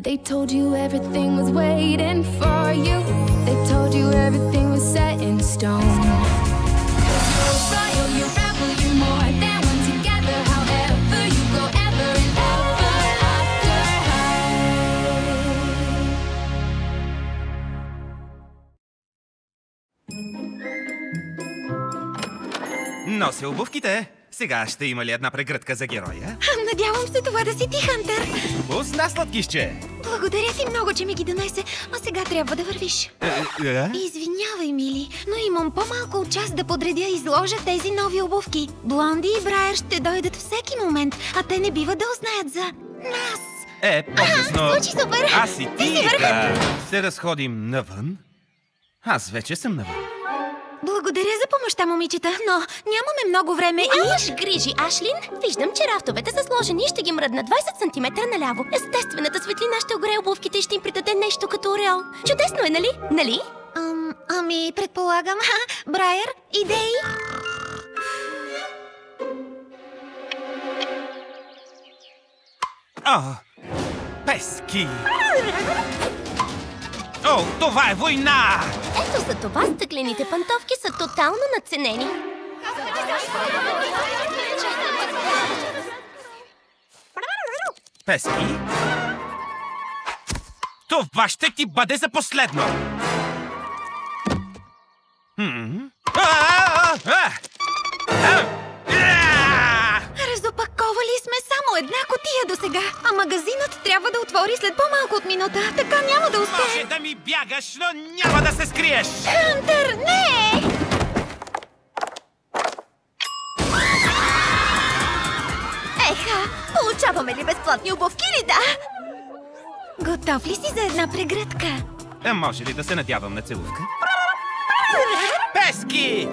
They told you everything was waiting for you. They told you everything was set in stone. 'Cause you're royal, you rebel, you're more than one together. However you go, ever and ever after Нося обувките. Сега ще има ли една прегръдка за героя? Надявам се това да си ти, Хантер. Пусна, сладкишче! Благодаря ти много, че ми ги донесе, но сега трябва да вървиш. Извинявай, мили, но имам по-малко от час да подредя и изложа тези нови обувки. Блонди и Брайер ще дойдат всеки момент, а те не бива да узнаят за нас. По-късно Звучи супер! аз и ти да се разходим навън. Аз вече съм навън. Благодаря за помощта, момичета, но нямаме много време и... Нямаш грижи, Ашлин. Виждам, че рафтовете са сложени и ще ги мръдна 20 см наляво. Естествената светлина ще огрее обувките и ще им придаде нещо като ореол. Чудесно е, нали? Нали? Ами, предполагам. Брайер, идеи? Пески! О, това е война! Ето за това стъклените пантовки са тотално надценени. Пески? Това ще ти бъде за последно! Разопаковали сме само една кутия досега, а магазинът трябва да отвори след по-малко от минута, така няма да успеем. Може да ми бягаш, но няма да се скриеш! Хантер, не! Еха, получаваме ли безплатни обувки ли да? Готов ли си за една прегръдка? Може ли да се надявам на целувка? Пески!